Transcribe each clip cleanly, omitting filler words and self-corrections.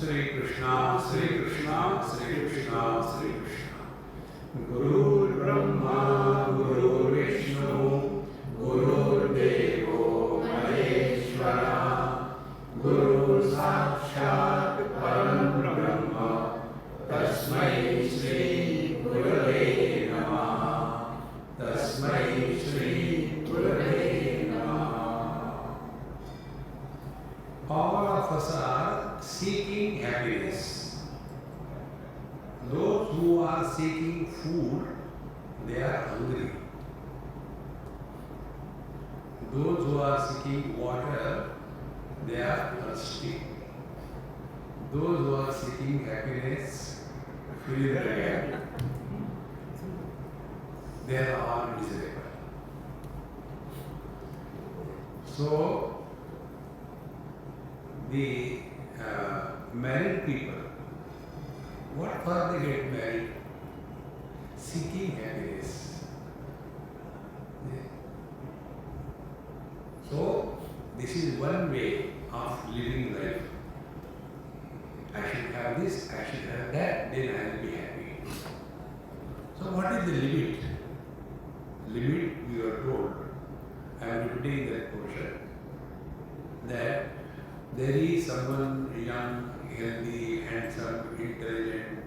Sri Krishna, Sri Krishna, Sri Krishna, Sri Krishna. Guru Brahma, Guru Vishnu, Guru Devo Maheshwara, Guru Sakshat Param Brahma, Tasmai Shri Gurave Namah, Tasmai Shri Gurave Namah. All of us are seeking happiness. Those who are seeking food, they are hungry. Those who are seeking water, they are thirsty. Those who are seeking happiness, fill in the gap. They are all miserable. So, the married people, what for they get married? Seeking happiness. Yeah. So, this is one way of living life. I should have this, I should have that, then I will be happy. So, what is the limit? Limit, we are told, I am repeating that portion, that there is someone young, healthy, handsome, intelligent.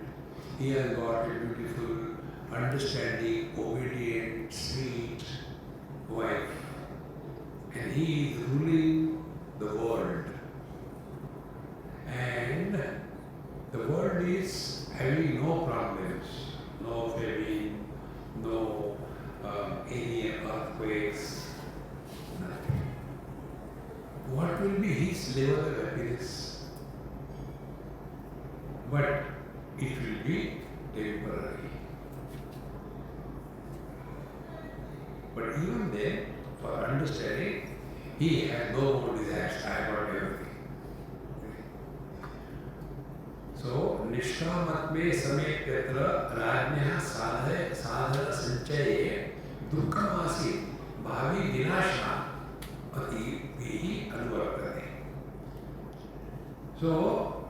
He has got a beautiful, understanding, obedient, sweet wife. And he is ruling the world. And the world is having no problems, no famine, no any earthquakes, nothing. What will be his level of happiness? But it will be temporary. But even then, for understanding, he has no more desires. I have got everything. So, Nishkamat me samet yatra rajnya sadhana sanchaye dukkhamasi bhavi vinashna ati vihi anuvartate. So,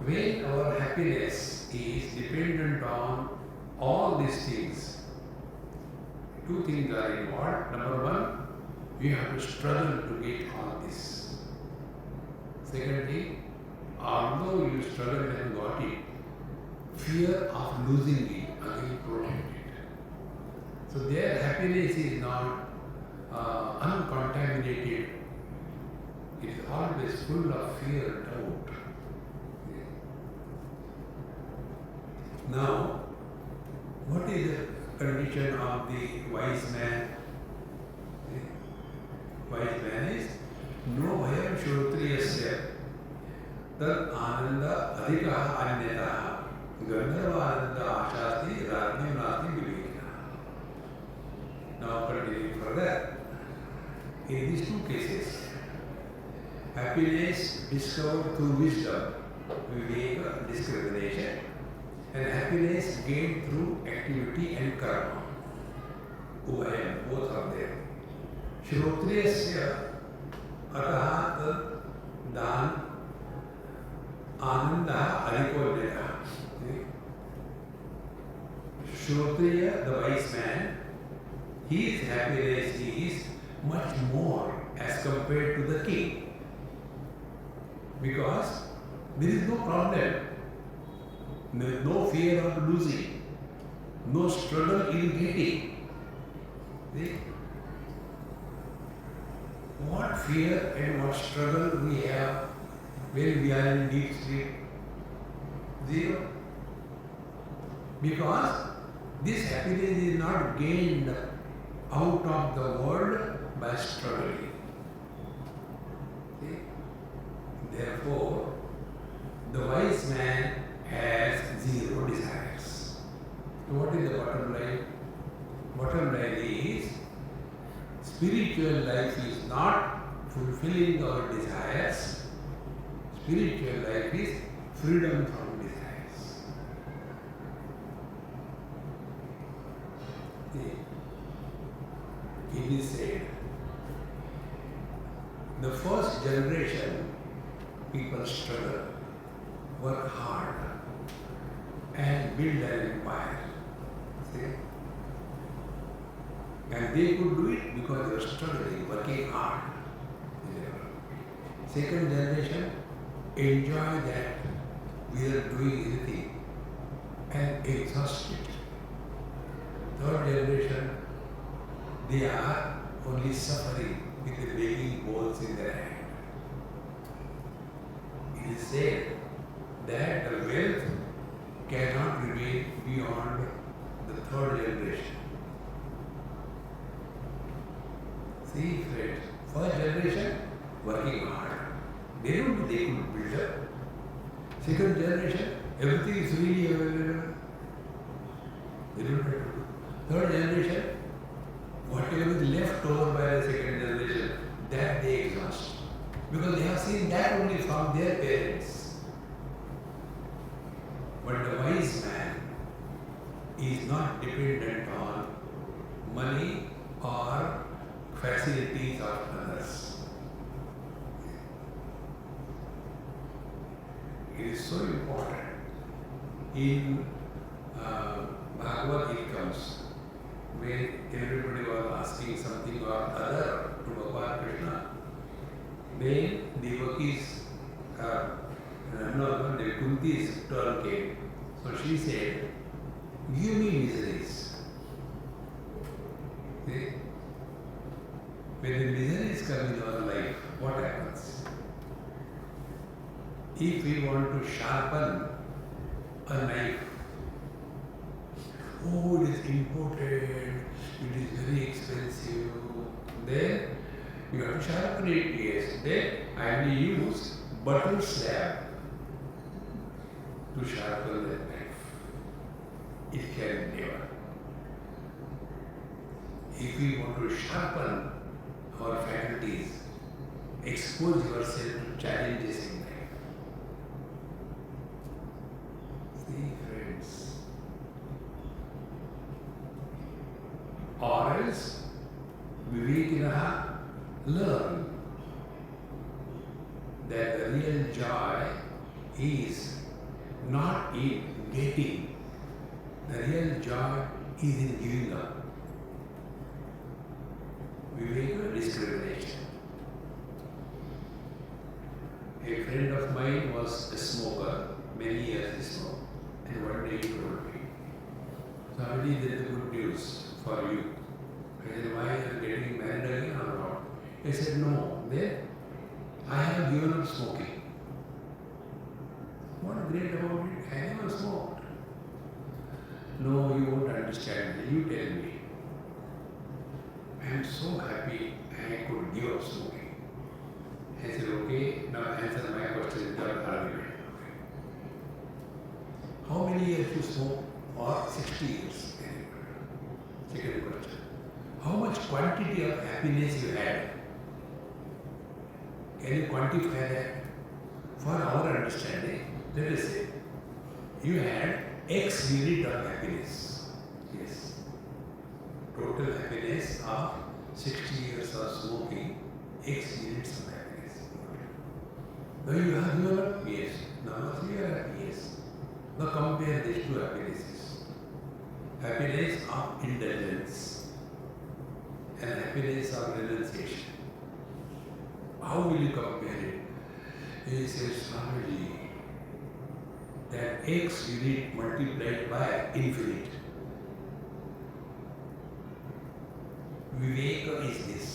when our happiness is dependent on all these things, two things are involved. Number one, we have to struggle to get all this. Secondly, although you struggled and got it, fear of losing it again protected. So their happiness is not uncontaminated. It is always full of fear and doubt. Now, what is the condition of the wise man? Wise man is no bhayam shrotriyasya tad ananda adhikaha anyataha gandharva ananda ashasti rajnam nasti vivekina. Now continuing further, in these two cases, happiness discovered through wisdom, viveka, discrimination, and happiness gained through activity and karma. Ubhayam, both are there. Shrotriyasya ataha tad dan ananda adhikodyata. Shrotriya, the wise man, his happiness is much more as compared to the king. Because there is no problem. There is no fear of losing, no struggle in getting. See? What fear and what struggle we have when we are in deep sleep? Zero. Because this happiness is not gained out of the world by struggling. See? Therefore, the wise man has zero desires. So what is the bottom line? Bottom line is, spiritual life is not fulfilling our desires. Spiritual life is freedom from desires. It is said, the first generation people struggle, work hard. and build an empire. See? And they could do it because they were struggling, working hard. Second generation enjoy that without doing anything and exhaust it. Third generation, they are only suffering with the begging bowls in their hand. It is said that the wealth cannot remain beyond the third generation. See, friends, first generation working hard. They don't they could build up. Second generation, everything is really available. They don't have to do. Third generation, whatever is left over by the second generation, that they exhaust. Because they have seen that only from their parents. But the wise man is not dependent on money or facilities of others. It is so important. In Bhagavad it comes when everybody was asking something or other to Bhagavan Krishna. Then devotees, the Kunti's turn came. So she said, give me miseries. See? When the miseries come in our life, what happens? If we want to sharpen a knife, oh, it is imported, it is very expensive, then you have to sharpen it, yes. Then I will use butter slab to sharpen that knife. It can never. If we want to sharpen our faculties, expose yourself to challenges in life. See, friends. Or else, Vivekinaha learn that the real joy is not in getting. The real joy is in giving up. Viveka, discrimination. A friend of mine was a smoker, many years he smoked, and one day he told me, "Swamiji, there is good news for you." I said, "Why are you getting married again or what?" He said, "No, then I have given up smoking." What great about it? I never smoked. No, you won't understand. You tell me. I am so happy I could give up smoking. I said, okay, now answer my question without argument. How many years you smoke? Or 60 years? Second question. How much quantity of happiness you had? Can you quantify that? For our understanding, let us say, you had X unit of happiness. Yes. Total happiness of 60 years of smoking, X units of happiness. Now you have your yes. Now you are happy, yes. Now compare these two happinesses. Happiness of indulgence and happiness of renunciation. How will you compare it? He says, Swamiji, that X unit multiplied by infinite. Viveka is this.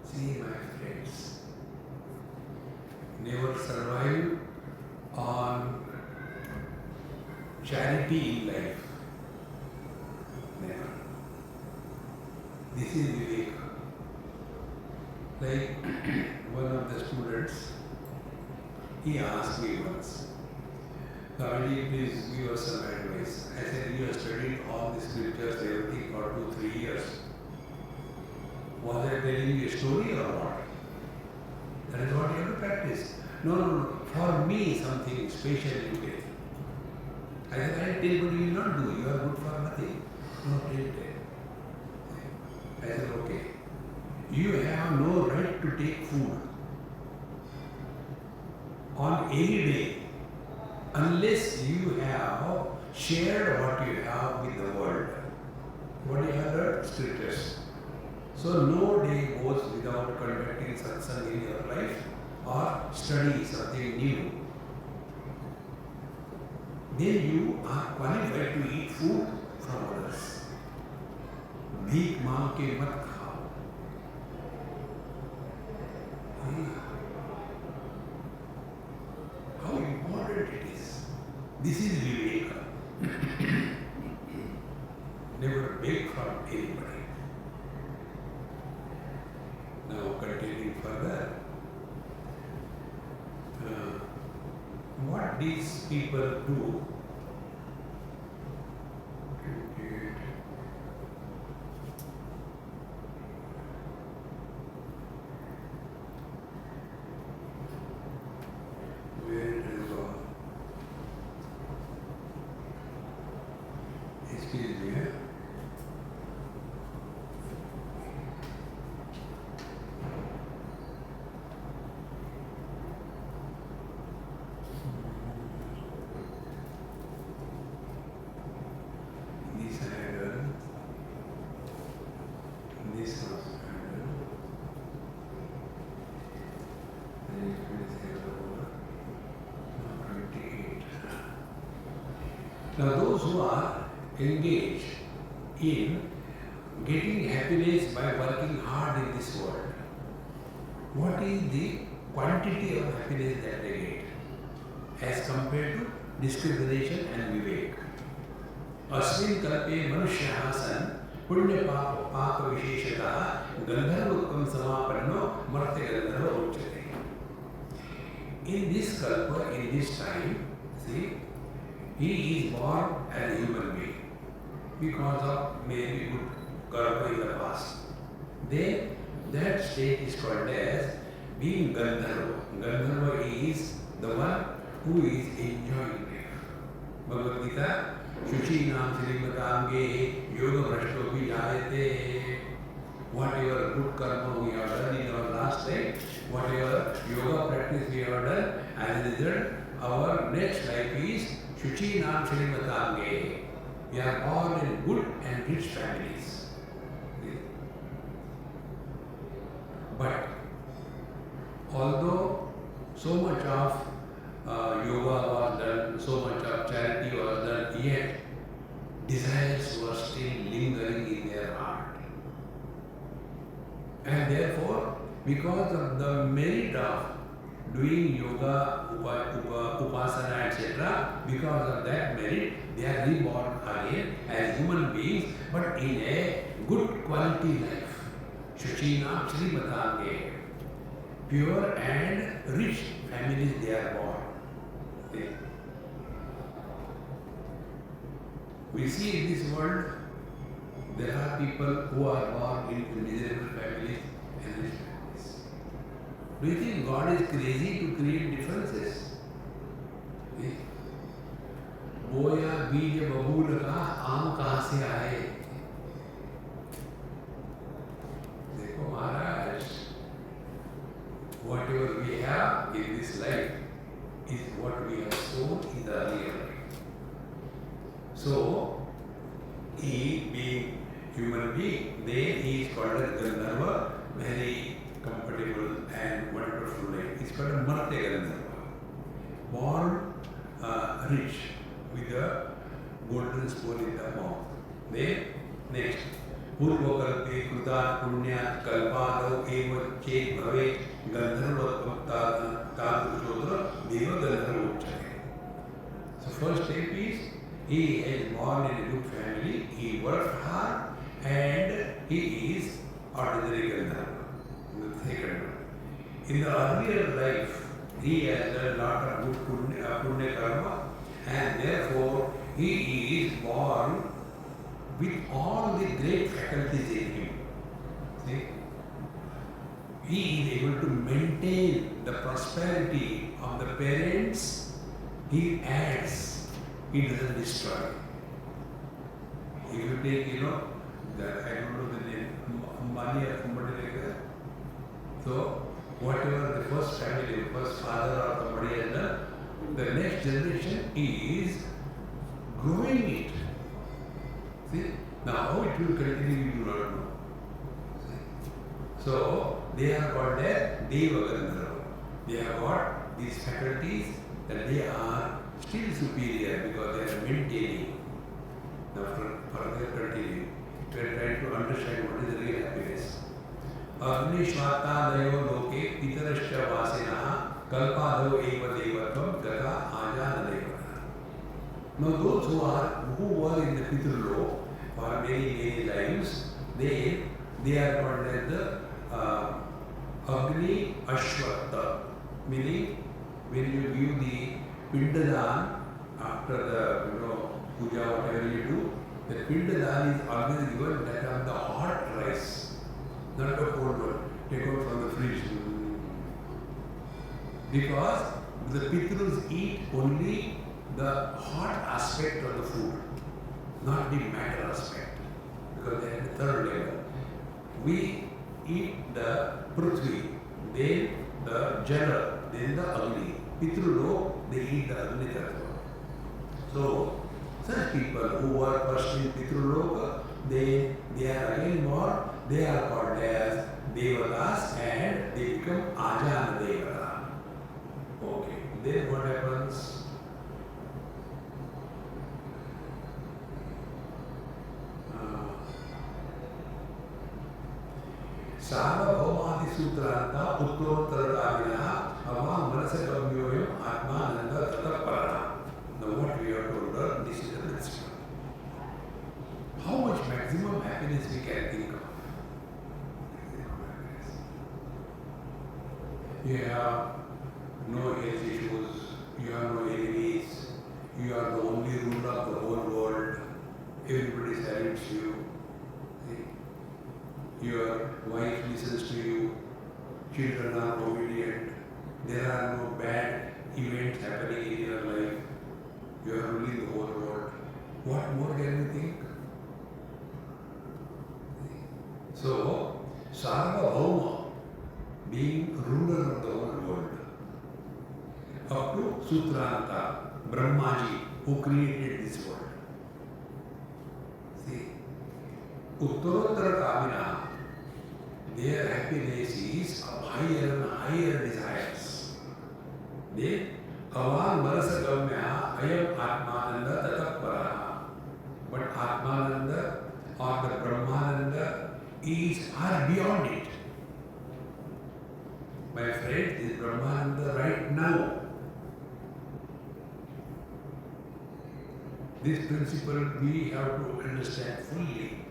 See, my friends, never survive on charity in life. Never. This is Viveka. Like one of the students, he asked me once, Swamiji, please give us some advice. I said, you have studied all the scriptures, everything for 2-3 years. Was I telling you a story or what? That is what you have to practice. No. For me, something special you get. I said, I tell you, but you will not do. You are good for nothing. No, tell. I said, okay. You have no right to take food. on any day unless you have shared what you have with the world. What you have heard? Scriptures. So no day goes without conducting satsang in your life or study something new. Then you are qualified to eat food from others. भीख मांग के मत खाओ. How important it is. This is Viveka. Never beg from anybody. Now continuing further, what these people do now those who are engaged in getting happiness by working hard in this world, what is the quantity of happiness that they get as compared to discrimination and vivek? अस्मिन् कल्पे मनुष्यः सन् पुण्य पाप विशेषतः गंधर्वत्वं समापन्नो मर्त्य गंधर्व उच्यते. In this kalpa, in this time, see, he is born as a human being because of maybe good karma in the past. Then that state is called as being Gandharva. Gandharva is the one who is enjoying life. Bhagavad Gita, Shuchinam Srimatange Yoga Vrashtopi Jayate. Whatever good karma we have done in our last life, whatever yoga practice we have done, as a result, our next life is Shuchinam Srimatange. We are born in good and rich families. But although so much of yoga was done, so much of charity was done, yet desires were still lingering in their heart. And therefore, because of the merit of doing yoga, upasana, etc., because of that merit, they are reborn again as human beings, but in a good quality life. Shuchinam Srimatange. Pure and rich families they are born. Okay. We see in this world, there are people who are born in miserable families and rich families. Do you think God is crazy to create differences? Okay. बोया बीज बबूल का आम कहाँ से आए? देखो महाराज, whatever we have in this life is what we have sown in the earlier life. So, he being human being, then he is called as Gandharva, very comfortable and wonderful life. It's called a Martya Gandharva. Born rich with a golden spoon in the mouth. Then, next. पूर्वकल्पे कृतात् पुण्यात् कल्पादौ एव चेत् भवेत् गन्धर्वत्वं तादृशोऽत्र देव गन्धर्व उच्यते. So first step is he is born in a good family, he worked hard, and he is ordinary gandharva. The second one. In the earlier life, he has done a lot of good punya karma, and therefore he is born with all the great faculties in him. See? He is able to maintain the prosperity of the parents. He adds, he doesn't destroy. If you take, I don't know the name, money or somebody like that. So, whatever the first family, first father or somebody has done, the next generation is growing it. See? Now how it will continue, you do not know. See? So they are called as Deva Gandharva. They have got these faculties that they are still superior because they are maintaining. Now further continue. We are trying to understand what is the real happiness. Agnishvatadayo loke pitarascha vasina kalpadho eva devatvam gata ajana devata. Now those who were in the Pitrulok for many lives, they are called as the Agni Ashwata, meaning when you give the Pindadan after the puja, whatever you do, the Pindadan is always given that of the hot rice, not the cold one, take out from the fridge. Because the Pitrus eat only the hot aspect of the food, not the matter aspect, because they are the third level. We eat the Prithvi, then the Jala, then the Agni. Pitrulok, they eat the Agni Tattva. So, such people who are first in Pitrulok, they are again more, they are called as Devatas and they become Ajana Devata. Okay, then what happens? Sarvabhaumadi Sutranta Uttorattaragavina Avam Manasagavyoyam Atmananda Tataparana. Now what we have to learn, this is the principle. How much maximum happiness we can think of? You have no health issues, you have no enemies, you are the only ruler of the whole world, everybody salutes you. Your wife listens to you, children are obedient, there are no bad events happening in your life, you are ruling the whole world. What more can we think? So, Sarvabhauma, being ruler of the whole world, up to Sutranta, Brahmaji, who created this world. See, Uttarattara their happiness is of higher and higher desires. They Avam Marasagamya Ayam Atmananda Tataparaha. But Atmananda or the Brahmananda are beyond it. My friend, this Brahmananda right now. This principle we have to understand fully.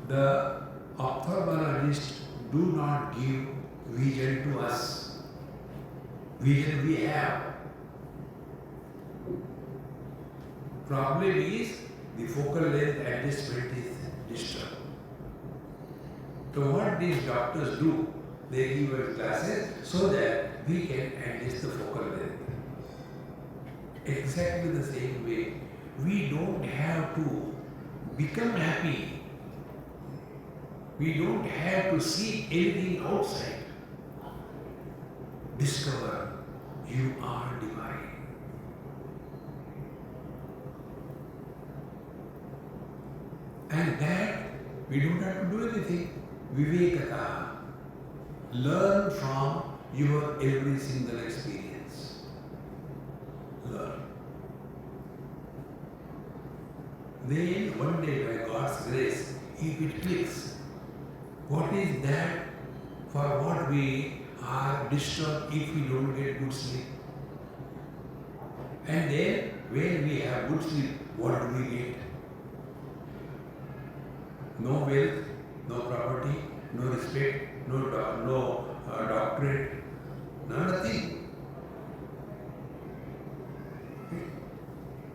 The ophthalmologists do not give vision to us. Vision we have. Problem is the focal length adjustment is disturbed. So what these doctors do, they give us glasses so that we can adjust the focal length. Exactly the same way, we don't have to become happy. We don't have to seek anything outside. Discover you are divine. And that we don't have to do anything. Vivekata. Learn from your every single experience. Learn. Then one day by God's grace, if it clicks, what is that for what we are disturbed if we don't get good sleep? And then when we have good sleep, what do we get? No wealth, no property, no respect, no doctorate, nothing.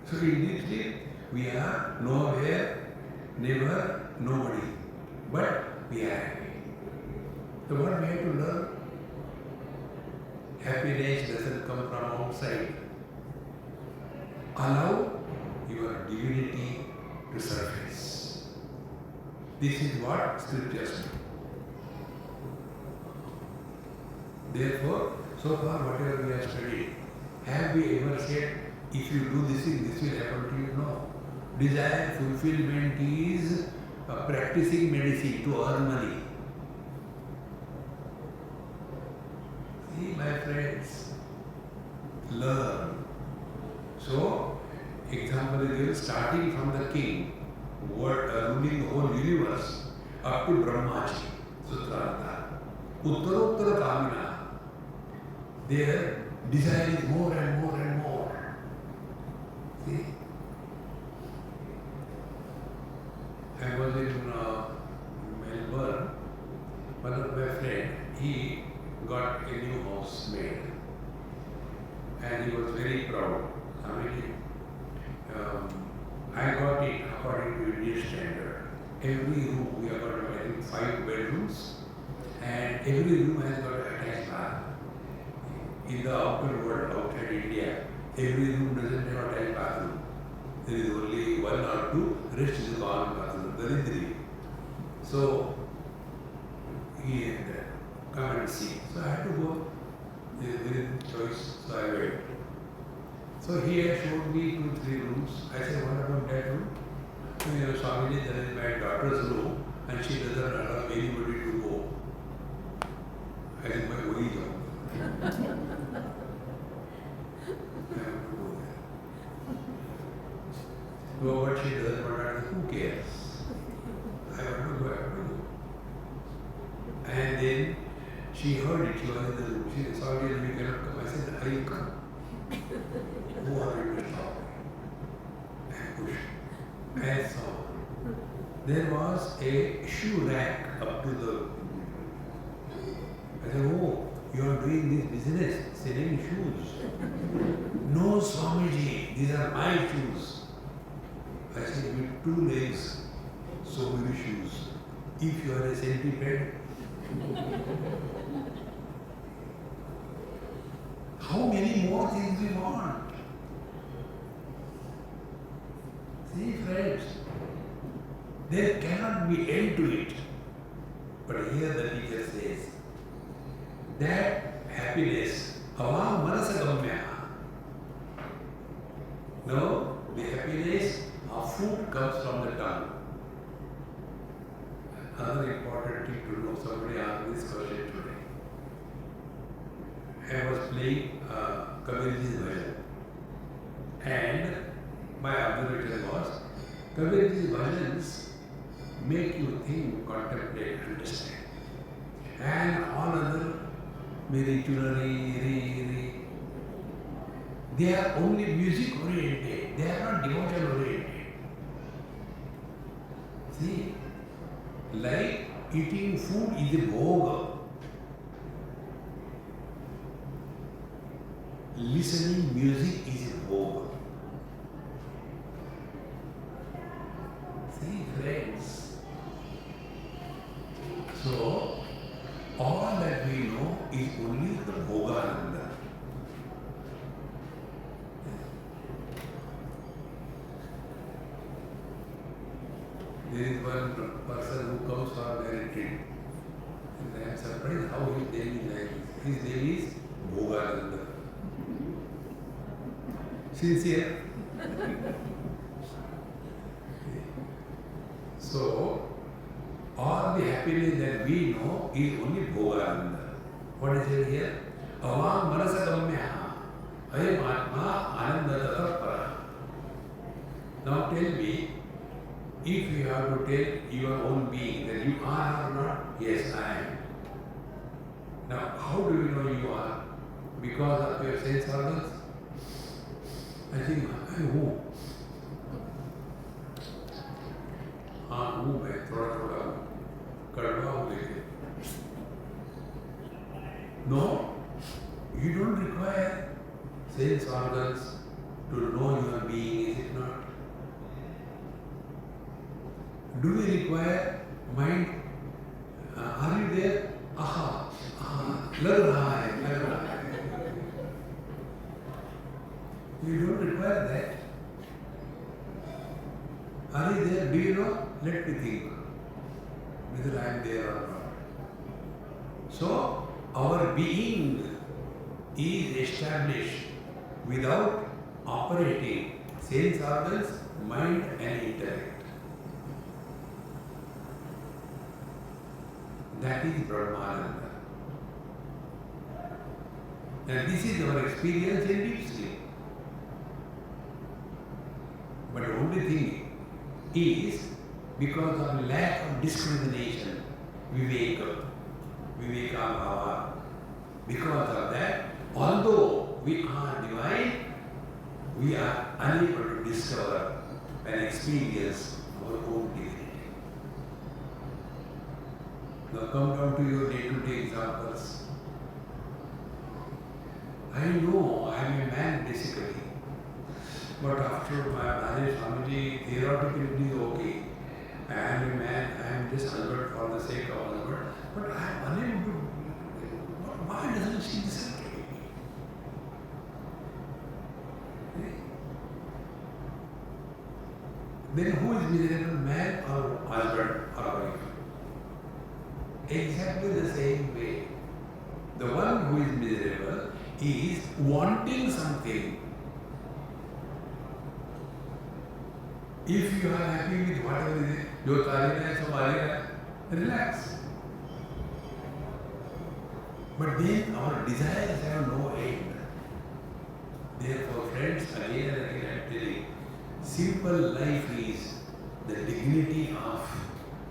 So in this sleep, we are nowhere, never, nobody. But we are happy. So what we have to learn? Happiness doesn't come from outside. Allow your divinity to surface. This is what scriptures do. Therefore, so far whatever we have studied, have we ever said, if you do this thing, this will happen to you? No. Desire fulfillment is practicing medicine to earn money. See, my friends, learn. So, example is given, starting from the king, ruling the whole universe, up to Brahmaji, Sutrartha, Uttarottara Kamina. Their desire is more and more and more. See? I was in Melbourne. One of my friends, he got a new house made. And he was very proud. I mean, I got it according to Indian standard. Every room, we have got, I think, 5 bedrooms, and every room has got an attached bath. In the outer world, outside India, every room doesn't have attached bathroom. There is only 1 or 2, rest is a common bathroom. There is 3. So, he had come and see. So I had to go. There is choice, so I went. So he had showed me 2, 3 rooms. I said, what about that room? You know, Swamiji, that is my daughter's room, and she doesn't allow anybody to go. I said, my only job. I have to go there. So what she does, who cares? I have to go, I have to go. And then she heard it, she was in the room. She said, sorry, you cannot come. I said, I will come. Who are you to stop me? And push. And so there was a shoe rack up to the. I said, oh, you are doing this business, selling shoes. No, Swamiji, these are my shoes. I said, with 2 legs, so many shoes. If you are a centipede, how many more things we want? See, friends, there cannot be end to it. But here the teacher says that happiness, avam manasagamya. No, the happiness of food comes from the tongue. Another important thing to know, somebody asked this question today. I was playing Kabirji's bhajan, and my observation was, Kabirji's bhajans make you think, contemplate, understand. And all other they are only music oriented, they are not devotion oriented. See, like eating food is a bhoga. Listening music is a bhoga. See, friends. So, all that we know is only the bhogananda. There is one person who comes for their retreat, and I am surprised how his name is like this. His name is Bhogananda. Sincere. So, all the happiness that we know is only Bhogananda. What is it here? Avam manasagamya ayam atma ananda tatapara. Now tell me, if you have to tell your own being that you are or not, yes, I am. Now, how do you know you are? Because of your sense organs? I think, I who? हाँ हूँ मैं थोड़ा थोड़ा कड़वा हूँ लेकिन No, you don't require sense organs to know your being, is it not? Do we require mind? Are you there? Aha, aha, lag raha hai, lag raha hai. You don't require that. Are you there? Do you know? Let me think whether I am there or not. So, our being is established without operating sense organs, mind and intellect. That is Brahmananda. And this is our experience in deep sleep. But the only thing is, because of lack of discrimination, viveka bhava, because of that, although we are divine, we are unable to discover and experience our own divinity. Now come down to your day-to-day examples. I know I am a man basically, but after my marriage, family, theoretically it is okay. I am a man, I am just husband for the sake of husband, but I am unable to. Why doesn't she listen to me? Then who is miserable, man or husband or wife? Exactly the same way. The one who is miserable is wanting something. If you are happy with whatever it is, jo tarina hai, so relax. But then our desires have no end. Therefore, friends, again and again I am telling, simple life is the dignity of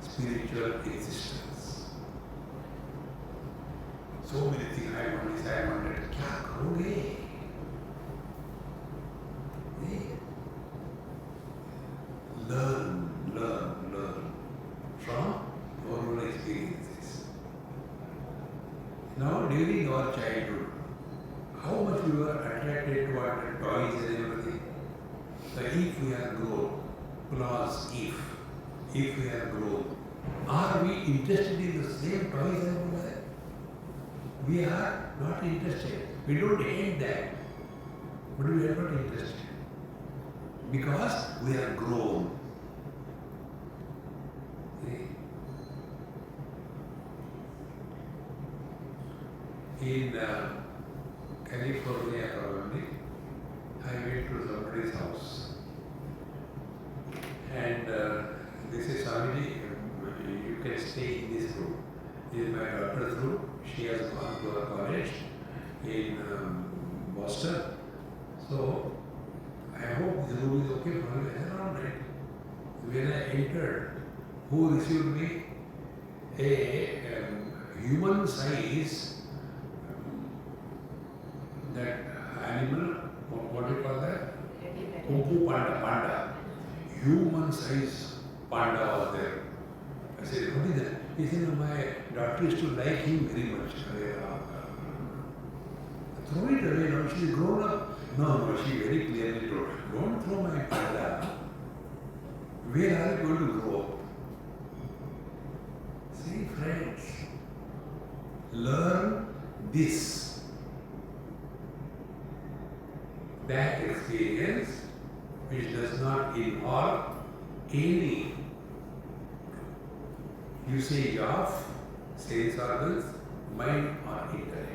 spiritual existence. So many things I wondered, क्या करोगे? Learn from your own experiences. Now, during our childhood, how much we were attracted to our toys and everything. So if we are grown, plus if we are grown, are we interested in the same toys and all that? We are not interested. We don't hate that, but we are not interested. Because we are grown. In California, probably, I went to somebody's house. And this is Swamiji, you can stay in this room. This is my daughter's room. She has gone to a college in Boston. So, I hope this room is okay for you. I said, all right. When I entered, who received me? A human size, that animal, what do you call that? Kumpu panda. Human size panda was there. I said, what is that? He said, my daughter used to like him very much. Throw it away now, she is grown up. No, she very clearly told, don't throw my panda. Where are you going to grow up? See, friends, learn this. That experience which does not involve any usage of sense organs, mind or intellect.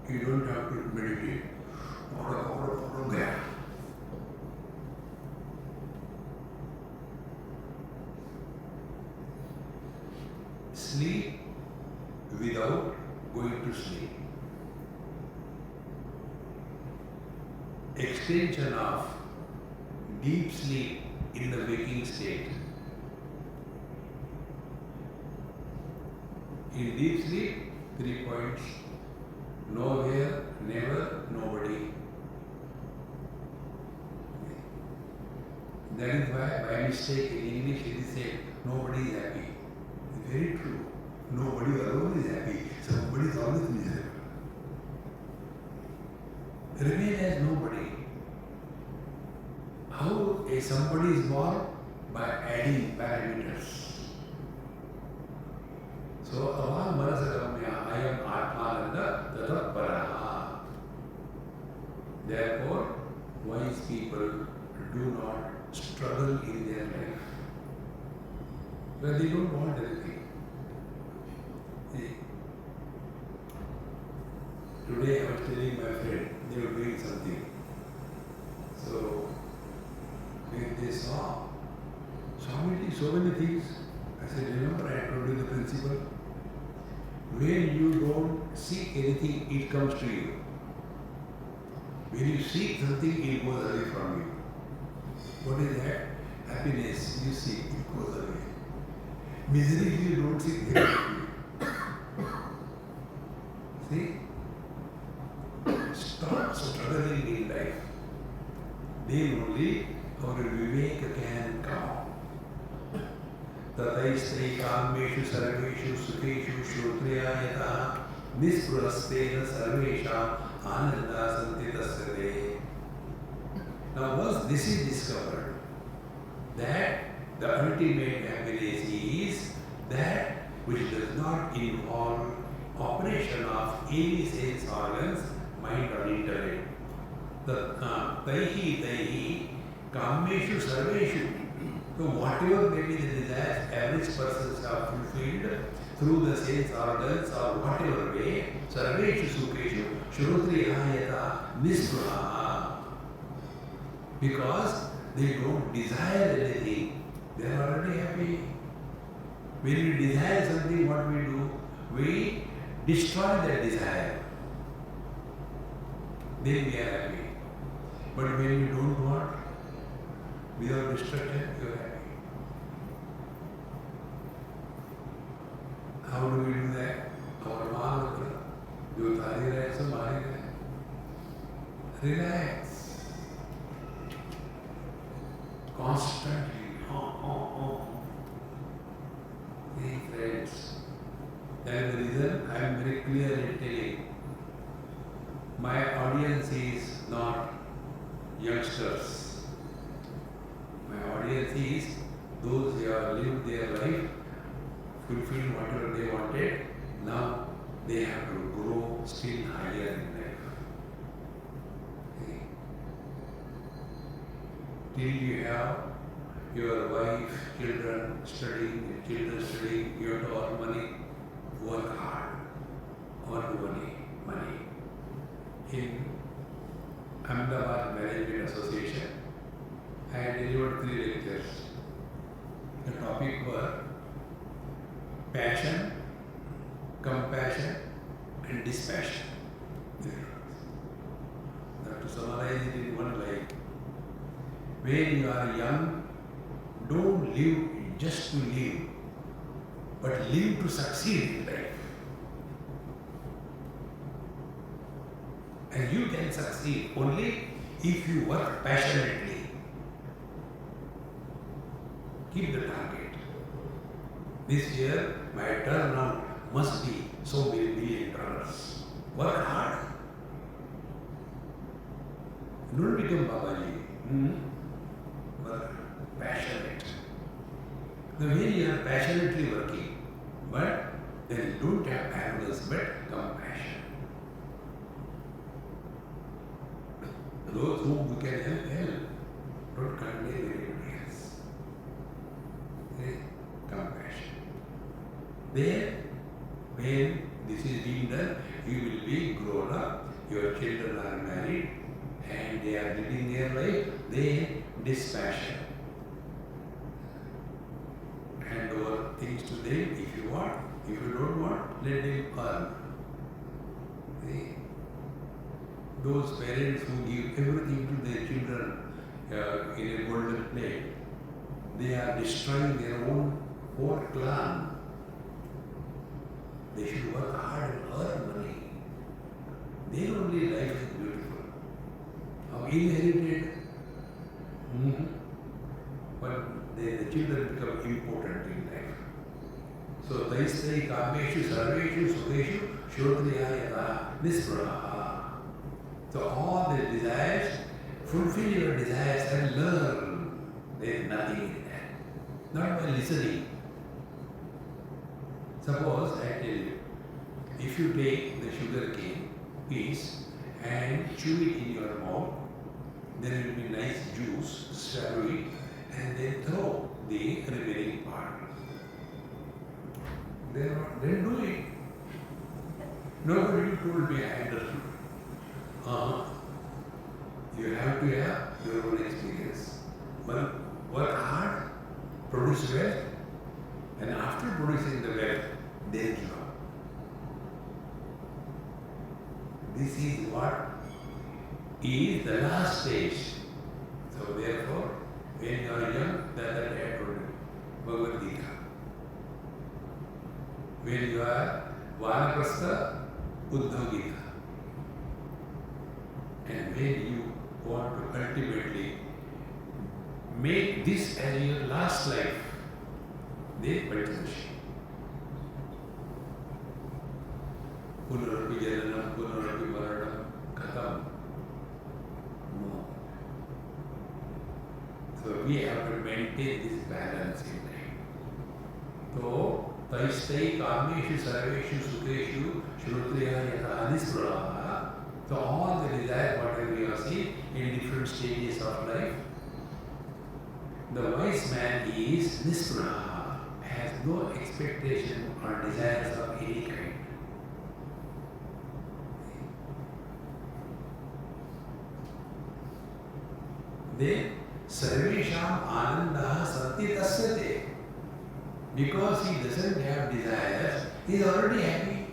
You don't have to meditate. Sleep without going to sleep. Extension of deep sleep in the waking state. In deep sleep, 3 points. Nowhere, never, nobody. That is why by mistake in English it is said, nobody is happy. It's very true. Nobody alone is happy. Somebody is always miserable. Remain as nobody. How a somebody is born? By adding parameters. So, Avam Manasagamya, I am Atmananda Tataparaha. Therefore, wise people do not struggle in their life. But they don't want anything. Today I was telling my friend, they were doing something. So, when they saw, Swami did so many things. I said, remember I told you the principle? When you don't seek anything, it comes to you. When you seek something, it goes away from you. What is that? Happiness, you seek, it goes away. Misery, you don't seek, it comes to you. See? Stop struggling in life. Then only our viveka can come. Tataistai kameshu sarveshu sukeshu shrotriyayata nisprastena sarvesha ananda santi tasyate. Now once this is discovered, that the ultimate happiness is that which does not involve operation of any sense organs, mind or intellect. Taihi kameshu sarveshu. So whatever may be the desires average persons have fulfilled through the sense organs or whatever way, sarveshu sukeshu shrotriyayata nispraha. Because they don't desire anything, they are already happy. When we desire something, what we do? We destroy that desire. Then we are happy. But when you don't want, without destruction, you are happy. How do we do that? Our mantra, jo tari rahe, so mari rahe. Relax. Constantly. Hey friends, that is the reason I am very clear in telling. My audience is not youngsters. My audience is those who have lived their life, fulfilled whatever they wanted. Now they have to grow still higher in life. Okay. Till you have your wife, children studying, you have to earn money, work hard, earn money. In Ahmedabad Management Association, I had delivered 3 lectures. The topic were passion, compassion, and dispassion. Now to summarize it in one line, when you are young, don't live just to live, but live to succeed in life. And you can succeed only if you work passionately. Keep the target. This year, my turnout must be so many $1 million. Work hard. Don't become Babaji. Work passionate. The way you are passionately working, but then don't have arrogance, but compassion. Those whom we can help. Don't condemn anybody else. Okay? Compassion. Then, when this is being done, you will be grown up, your children are married, and they are living their life, then dispassion. Hand over things to them if you want. If you don't want, let them earn. See? Those parents who give everything to their children in a golden plate, they are destroying their own whole clan. They should work hard and earn money. Then only life is beautiful. How inherited, but the children become important in life. So, taistai kameshu sarveshu sukeshu shrotriyayata nispraha. So all the desires, fulfill your desires and learn. There is nothing in that. Not by listening. Suppose I tell you, if you take the sugar cane piece and chew it in your mouth, there will be nice juice, swallow it, and then throw the remaining part. Then do it. Nobody told me I understood. You have to have your own experience. Work hard, produce wealth, and after producing the wealth, then give up. This is what is the last stage. So therefore, when you are young, that I told you, Bhagavad Gita. When you are Vanaprastha, Uddhava Gita. And when you want to ultimately make this as your last life, then Panchadashi. Punarapi Jananam, Punarapi Maranam, Khatam. No. So we have to maintain this balance in life. So, Taistai Kameshu Sarveshu Sukeshu Shrutriya Yata Anispuraha. So all the desires, whatever we have seen in different stages of life, the wise man is Nispuraha, has no expectation or desires of any kind. Then Sarvesham Anandaha Sati Tasyate. Because he doesn't have desires, he is already happy.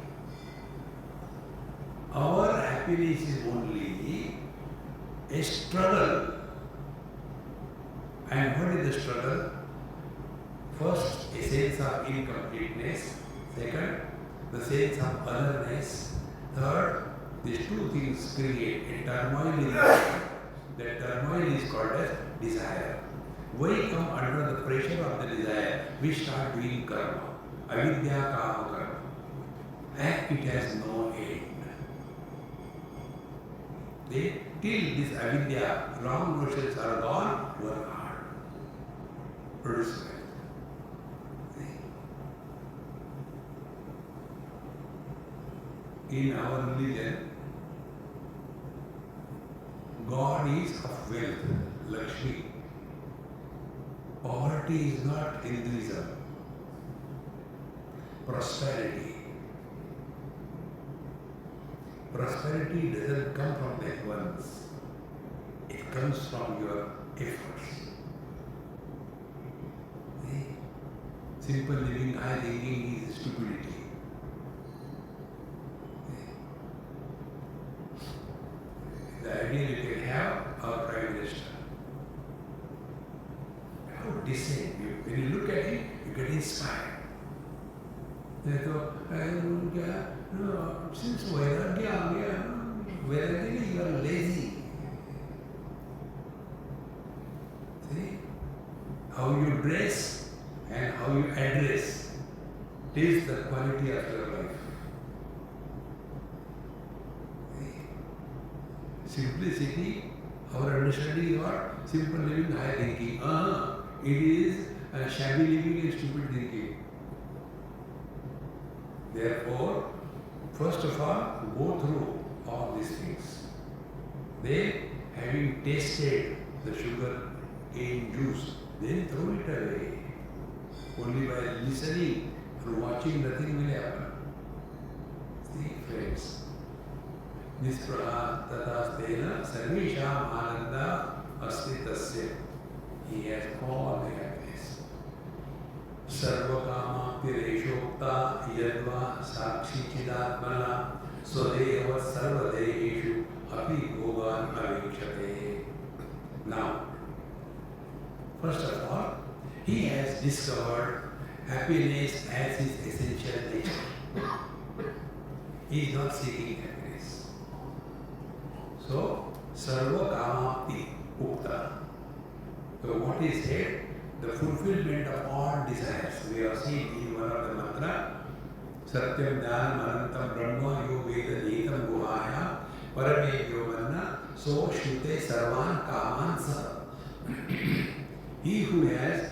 Our happiness is only a struggle. And what is the struggle? First, a sense of incompleteness. Second, the sense of otherness. Third, these two things create a turmoil in life. That turmoil is called as desire. We come under the pressure of the desire, we start doing karma. Avidya kama karma. And it has no end. Till this avidya, wrong notions are gone, work hard. Produce wealth. In our religion, God is of wealth, Lakshmi. Poverty is not Hinduism. Prosperity. Prosperity doesn't come from the heavens. It comes from your efforts. Simple living, high thinking is stupidity. The idea you can have our Prime Minister. How decent. When you look at it, you get inspired. They thought, no, since Vairagya, you are lazy. See? How you dress and how you address is the quality of your life. Simplicity, our understanding is what? Simple living, high thinking. It is shabby living and stupid thinking. Therefore, first of all, go through all these things. Then, having tasted the sugar cane juice, then throw it away. Only by listening and watching, nothing will happen. See, friends. Nispraha tatastena sarvesham ananda asti tasya. He has all the happiness. Sarvakama pireshokta yadva sakshi chidatmana swadeva sarvadeshu api bhogan avikshate. Now, first of all, he has discovered happiness as his essential nature. He is not seeking happiness. So, sarva kamapi ukta. So, what is said? The fulfillment of all desires. We have seen in one of the mantra, Satyam Dhanam Anantam Brahma Yo Veda Neetam Guhaya Parame Yoganna So Shute Sarvan Kaman Sa. He who has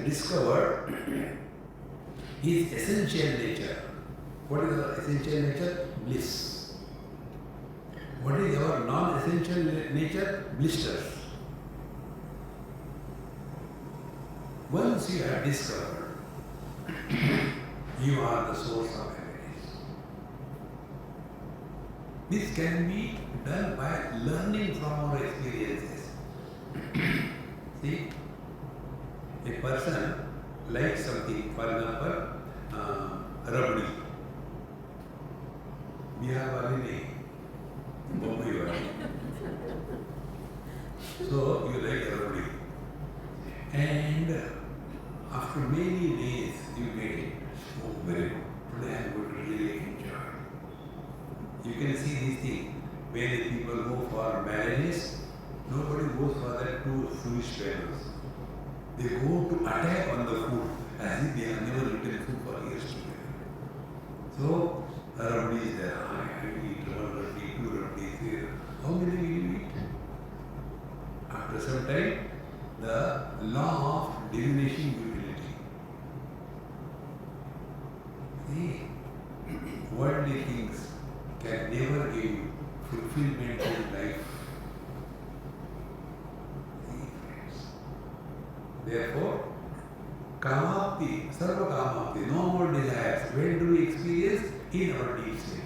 discovered his essential nature. What is the essential nature? Bliss. essential nature blisters. Once you have discovered, you are the source of happiness. This can be done by learning from our experiences. See, a person likes something, for example, rabdi. Bihar wali nahi, Bombay wali. So you like rabdi. And after many days you get it. Oh, very good. Today I am going to really enjoy. You can see this thing. When the people go for marriages, nobody goes for that two foolish fellows. They go to attack on the food as if they have never eaten food for years together. So, rabdi is there. I eat one rabdi, two rabdi, three rabdi. How many will you eat? After some time, the law of diminishing utility. See, worldly things can never give you fulfillment in life. See, friends. Therefore, kamapti, sarva kamapti, no more desires. When do we experience? In our deep sleep.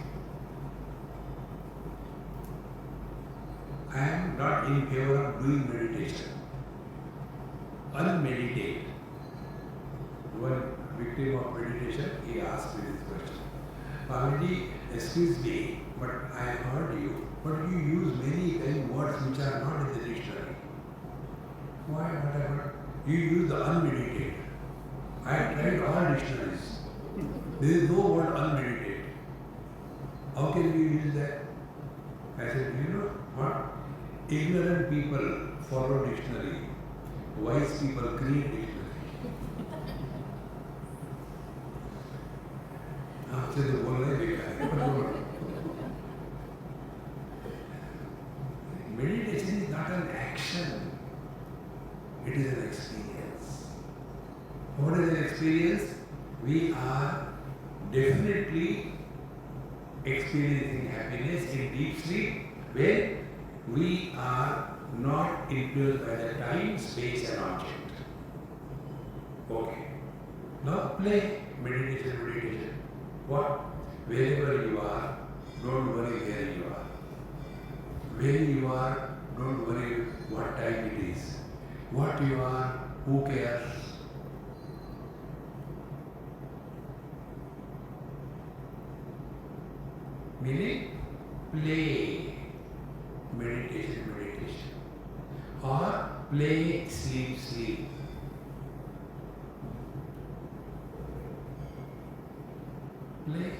I am not in favor of doing meditation. Unmeditate. One victim of meditation, he asked me this question. Swamiji, excuse me, but I heard you, but you use many words which are not in the dictionary. Why? What happened? You use the unmeditate. I tried all dictionaries. There is no word unmeditate. How can we use that? I said, you know what? Ignorant people follow dictionary. Wise people create dictionary. आपसे तो बोल रहे बेकार. Meditation is not an action. It is an experience. What is an experience? We are definitely experiencing happiness in deep sleep when we are not influenced by the time, space and object. Okay. Now play meditation. What? Wherever you are, don't worry where you are. Where you are, don't worry what time it is. What you are, who cares? Meaning, play meditation. Or play sleep. Play.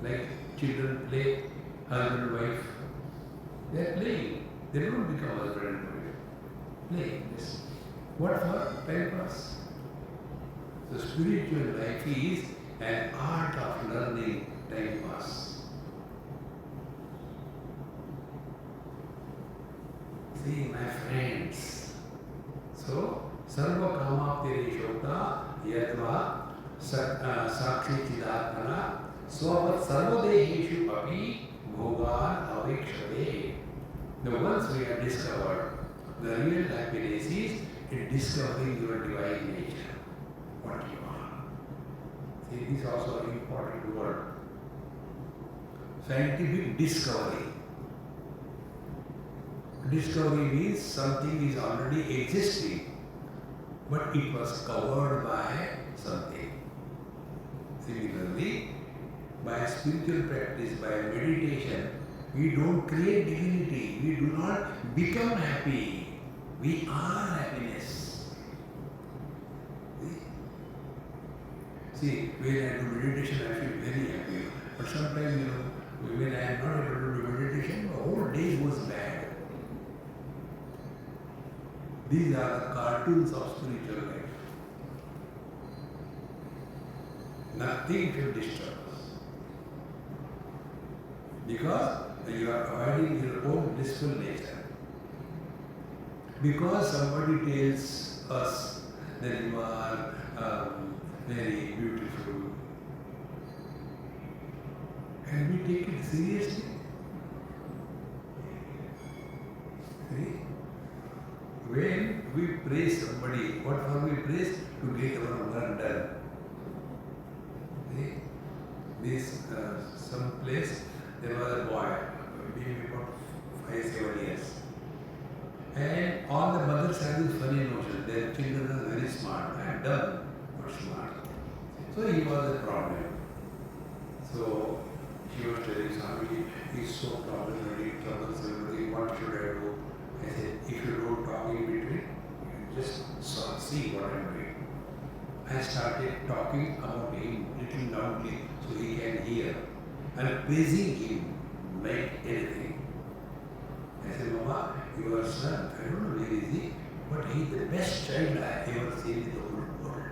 Like children play, husband and wife. They are playing. They don't become husband and wife. Play. Yes. What for? Time pass. The spiritual life is an art of learning time pass. See, my friends. So, sarva kamapti shokta yadva sakshi chidatmana swavat sarvadeheshu api bhogan avikshade. Now, once we have discovered the real happiness is in discovering your divine nature, what you are. See, this is also an important word. Scientific discovery. Discovery means something is already existing, but it was covered by something. Similarly, by spiritual practice, by meditation, we don't create divinity. We do not become happy. We are happiness. See, when I do meditation, I feel very happy. But sometimes, when I am not able to do meditation, the whole day goes bad. These are the cartoons of spiritual life. Nothing will disturb us. Because you are avoiding your own blissful nature. Because somebody tells us that you are very beautiful, and we take it seriously. praise somebody, what for we praise? To get our work done. See? This, some place, there was a boy, maybe about 5-7 years. And all the mothers have this funny notion, their children are very smart. I am dumb, not smart. So he was a problem. So she was telling Swami, he's so problematic, troublesome, everything, what should I do? I said, if you don't talk in between, you just see what I'm doing. I started talking about him little loudly so he can hear and praising him like anything. I said, Mama, your son, I don't know where is he, but he is the best child I ever seen in the whole world.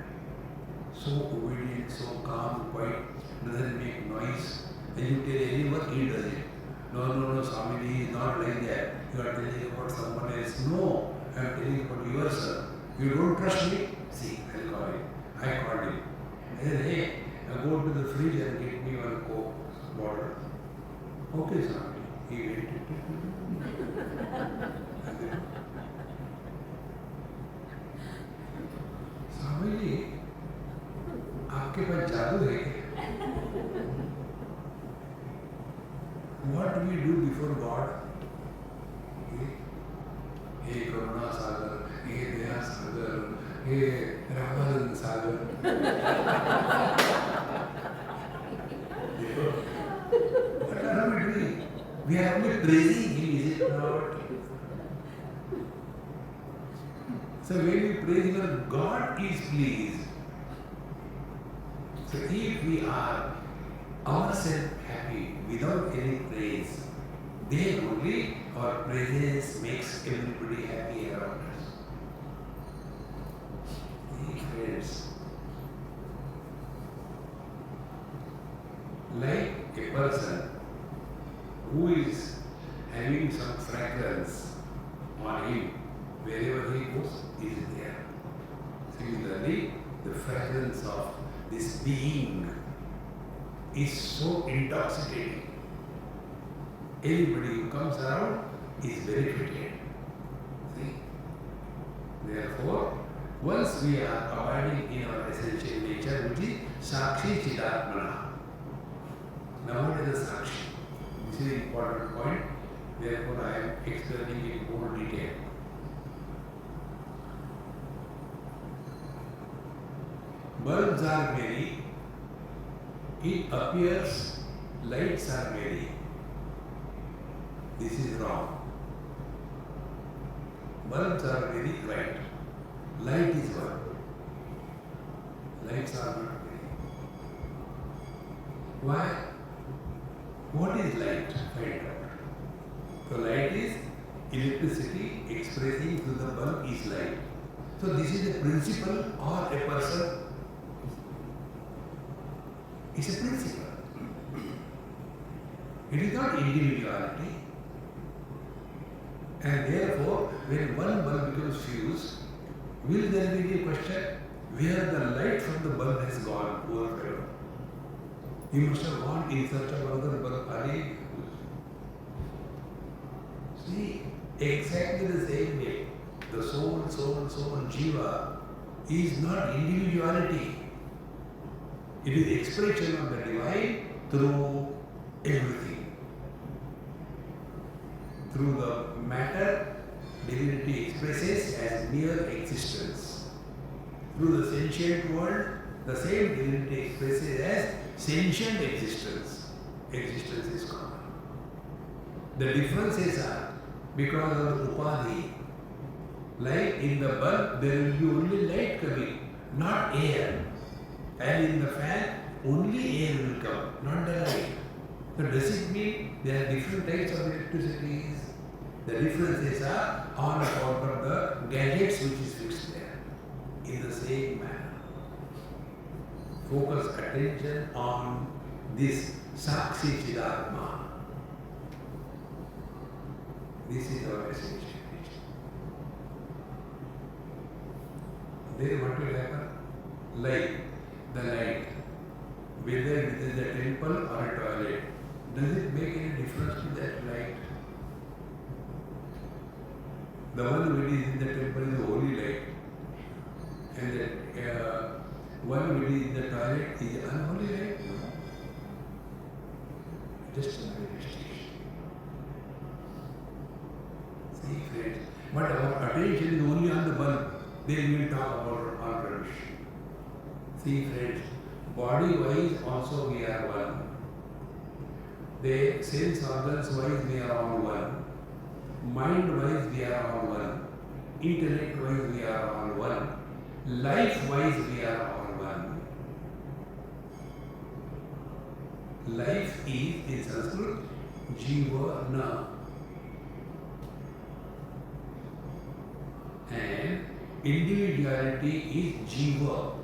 So obedient, so calm, quiet, doesn't make noise. And you tell anyone, he does it. No, Swami, he is not like that. You are telling about someone else. No, I am telling about your son. You don't trust me? See, I will call him. I called him. I said, hey, go to the fridge and get me one Coke bottle. Okay, Swami. He went. Swami ji, आपके पास जादू है क्या? What do we do before God? Hey Karuna Sagar, hey Daya Sagar, hey Ramanand Sagar. What are we doing? We are only praising Him, is it not? So when we praise Him, God is pleased. So if we are ourselves happy without any praise, then only our presence makes everybody happy around us. Friends, like a person who is having some fragrance on him, wherever he goes, is there. Similarly, the fragrance of this being is so intoxicating. Anybody who comes around is benefited. See? Therefore, once we are abiding in our essential nature, which is Sakshi Chidatmana. Now what is the Sakshi? This is an important point. Therefore, I am explaining in more detail. Bulbs are many. It appears lights are many. This is wrong. Bulbs are very bright. Light is one. Lights are not many. Why? What is light? Find out. So light is electricity expressing through the bulb is light. So this is a principle or a person. It's a principle. It is not individuality. And therefore, when one bulb becomes fused, will there be a question where the light from the bulb has gone, poor fellow? You must have gone in search of another bulb. See, exactly the same way, the soul, Jiva is not individuality. It is expression of the divine through everything. Through the matter, divinity expresses as mere existence. Through the sentient world, the same divinity expresses as sentient existence. Existence is common. The differences are because of the upadhi. Like in the bulb, there will be only light coming, not air. And in the fan, only air will come, not the light. So does it mean there are different types of electricities? The differences are on account of the gadgets which is fixed there. In the same manner. Focus attention on this Sakshi Chidatma. This is our essential nature. Then what will happen? Light, the light, whether it is a temple or a toilet, does it make any difference to that light? The one which is in the temple is the holy light. and that one will be in the toilet is unholy, right? No. Just a manifestation. See, friends, but our attention is only on the bulb. Then we will talk about all rubbish. See, friends, body-wise also we are one. The sense organs-wise we are all one. Mind-wise we are all one. Intellect-wise we are all one. Life-wise we are all one. Life is in Sanskrit Jivana. And individuality is Jiva.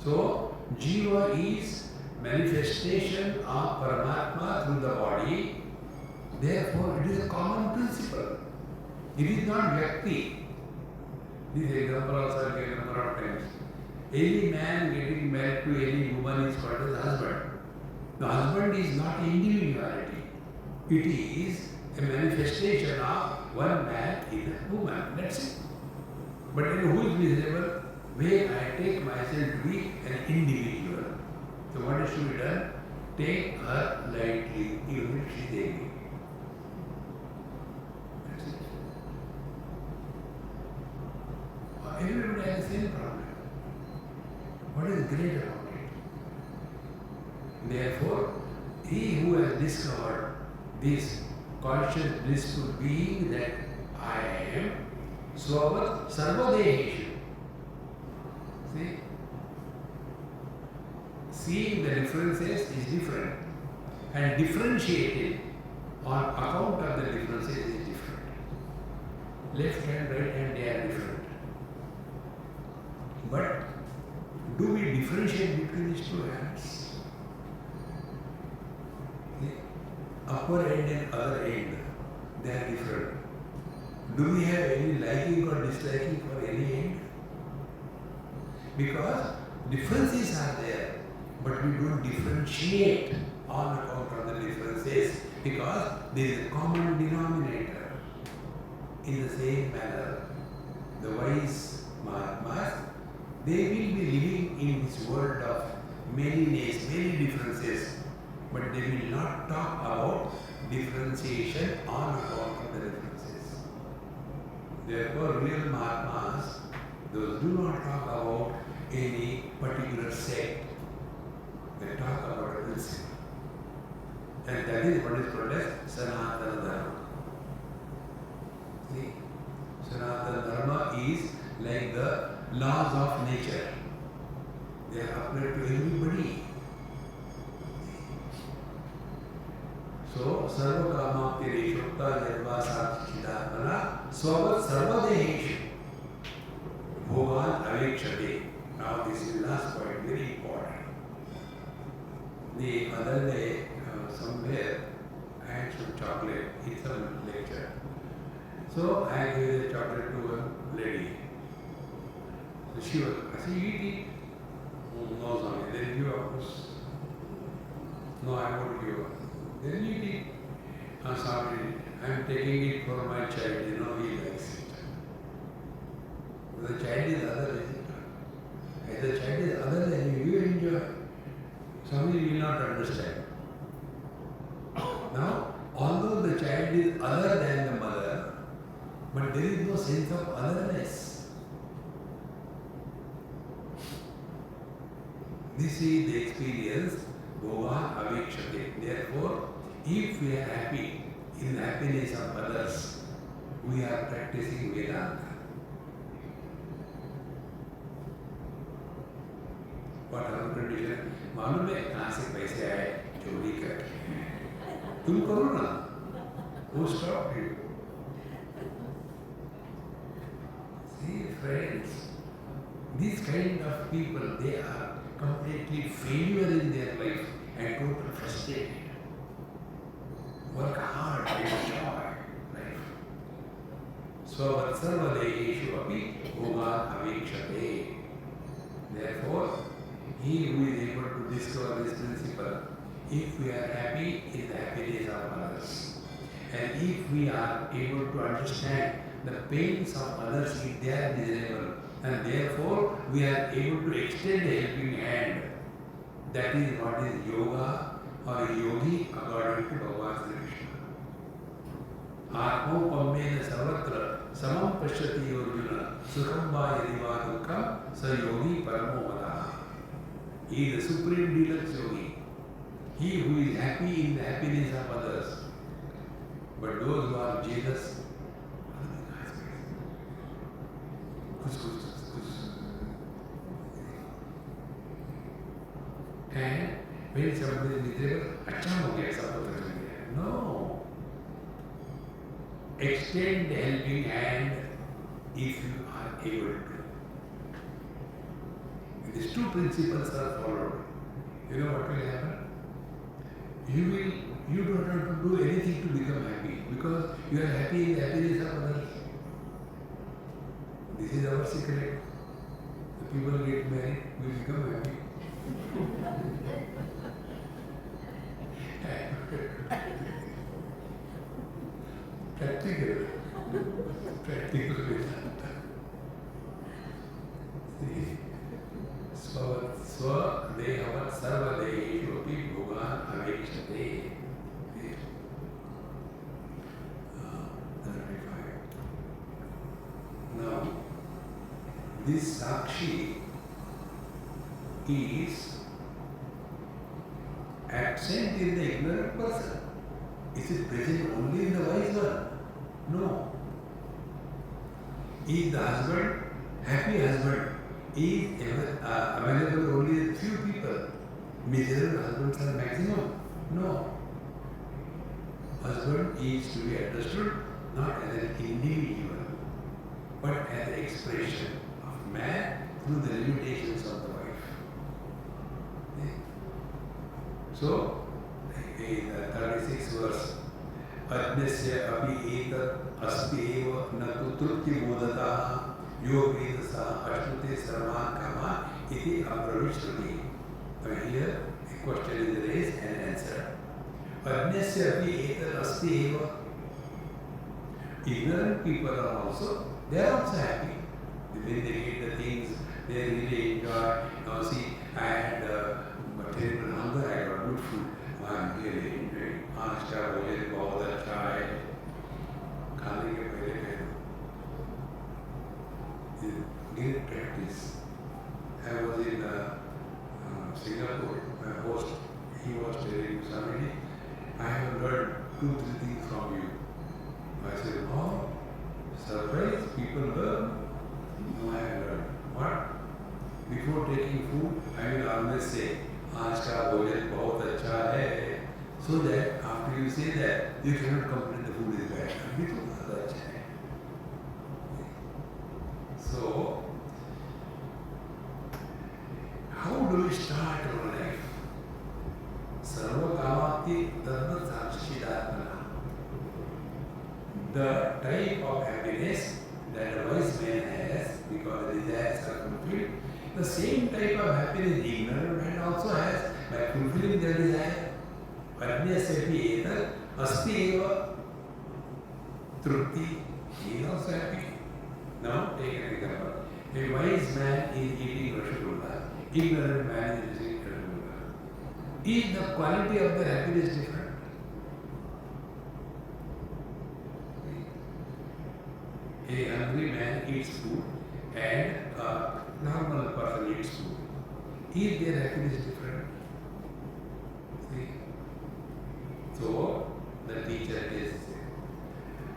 So, Jiva is manifestation of Paramatma through the body. Therefore, it is a common principle. It is not Vyakti. This example also I gave a number of times. Any man getting married to any woman is called as husband. The husband is not individuality. It is a manifestation of one man in a woman. That's it. But then who is miserable? When I take myself to be an individual. So what is to be done? Take her lightly, even if she is angry. That's it. Everybody has the same problem. What is great about it? Therefore, he who has discovered this conscious blissful being that I am, Swavat Sarvadeheshu. See? Seeing the differences is different. And differentiating on account of the differences is different. Left hand, right hand, they are different. But do we differentiate between these two hands? The upper end and other end, they are different. Do we have any liking or disliking for any end? Because differences are there, but we don't differentiate on account of the differences because there is a common denominator. In the same manner, the wise Mahatmas, they will be living in this world of manyness, many differences, but they will not talk about differentiation on account of the differences. Therefore, real Mahatmas, those do not talk about any particular sect. They talk about a principle. And that is what is called as Sanatana Dharma. See? Sanatana Dharma is like the laws of nature. They are applied to everybody. So, Sarva Kama Pireshokta Yarva Satchidatmana Swavat Sarvadeheshu Bhogan Avekshate. Now, this is the last point, very important. The other day, somewhere, I had some chocolate in some lecture. So, I gave the chocolate to a lady. So she was, I said, eat it. No, Swami, then give up. No, I won't give up. Then eat it. Swami, I am taking it for my child, he likes it. The child is other, isn't it? If the child is other than you enjoy. Swami will not understand. Now, although the child is other than the mother, but there is no sense of otherness. This is the experience, Bhogan Avekshate. Therefore, if we are happy in the happiness of others, we are practicing Vedanta. What our condition? मालूम है कहाँ से पैसे आए चोरी करके तुम करो ना who stopped you? See, friends, these kind of people, they are completely failure in their life and totally frustrated. Work hard and enjoy life. Swavat Sarvadeheshu api Bhogan Avekshate. Therefore, he who is able to discover this principle, if we are happy in the happiness of others, and if we are able to understand the pains of others if they are miserable, And therefore, we are able to extend a helping hand. That is what is yoga or a yogi according to Bhagavan Krishna. Atmopamena sarvatra samam pashyati Arjuna sukham va yadi va dukkham sa yogi paramo vadaha. He is the supreme deluxe yogi. He who is happy in the happiness of others. But those who are jealous, and when somebody is miserable, अच्छा हो गया सब पता चल गया. No. Extend the helping hand if you are able to. These two principles are followed. You know what will happen? You don't have to do anything to become happy because you are happy in the happiness of others. This is our secret. The people get married, we become happy. Practical. Swadehavat sarvadehishu api bhogan avekshate. 35. Now, this Sakshi is absent in the ignorant person. Is it present only in the wise one? No. Is the husband, happy husband, is available only in few people? Miserable husbands are maximum? No. Husband is to be understood not as an individual, but as an expression of man through the limitations of the wife. So, in the 36th verse, Adnesya api etat asti eva natu trupti modata yovedasa ashnute sarvan kama iti apravishrati. Here, a question is raised and answered. Adnesya api etat asti eva. Ignorant people are also, they are also happy. When they get the things, they really enjoy. Now see, I had terrible hunger, I got good food. I am really enjoying. आज का भोजन बहुत अच्छा है. खाने के पहले कह दो. Great practice. I was in Singapore. My host, he was telling Swami, I have learned 2-3 things from you. I said, oh, surprise, people learn. No, I have learned. What? Before taking food, I will always say, आज का भोजन बहुत अच्छा है. So that after you say that, you cannot complain the food is bad. अभी तो बहुत अच्छा है. So, how do we start our life? Sarva kamati dharma sakshidhatmana. The type of happiness that a wise man has, because the desires are fulfilled, the same type of happiness the ignorant man also has by fulfilling their desire. Adnesyapi etat asti eva trupti. He is also happy. Now take an example. A wise man is eating rasgulla. Ignorant man is eating rasgulla. Is the quality of the happiness different? A hungry man eats food and a normal person eats food. Is their happiness different? See? So, the teacher is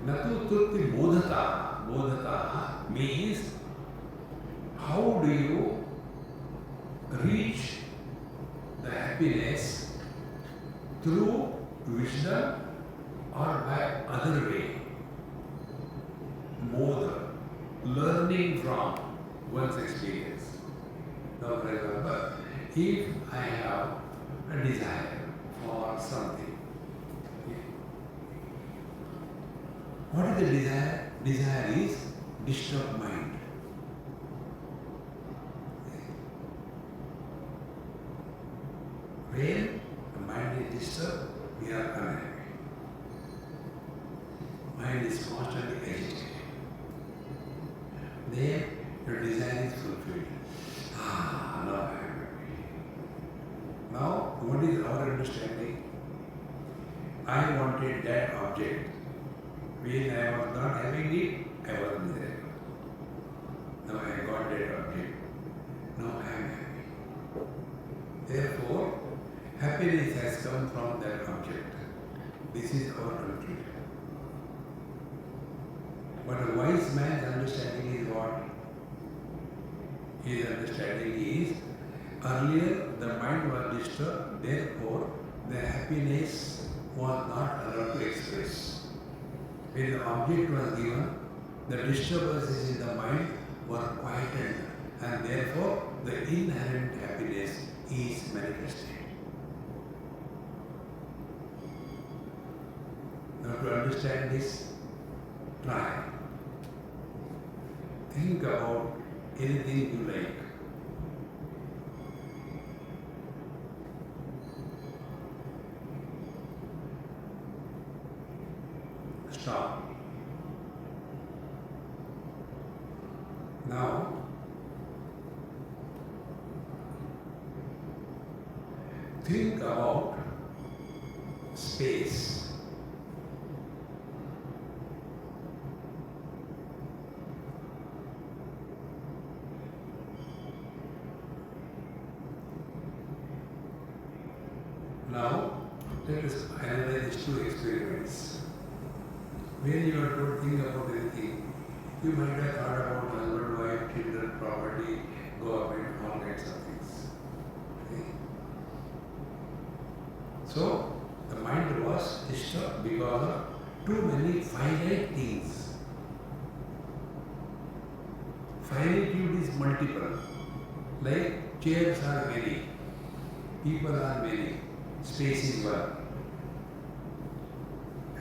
Natu Turti Bodhata. Bodhata means how do you reach the happiness through wisdom or by other way. Bodha, learning from one's experience. Now, for example, if I have a desire for something, what is the desire? Desire is disturbed mind. When the mind is disturbed, we are unhappy. Mind is constantly agitated. Then your desire that object. When I was not having it, I was miserable. Now I got that object. Now I am happy. Therefore, happiness has come from that object. This is our conclusion. But a wise man's understanding is what? His understanding is, earlier the mind was disturbed, therefore the happiness was not allowed to express. When the object was given, the disturbances in the mind were quieted, and therefore the inherent happiness is manifested. Now to understand this, try. Think about anything you like. Stop. Now, think about space. Now, let us analyze these two experiments. When you are to think about anything, you might have thought about husband, wife, children, property, government, all kinds of things. Okay? So, the mind was disturbed because of too many finite things. Finitude is multiple. Like chairs are many, people are many, space is one.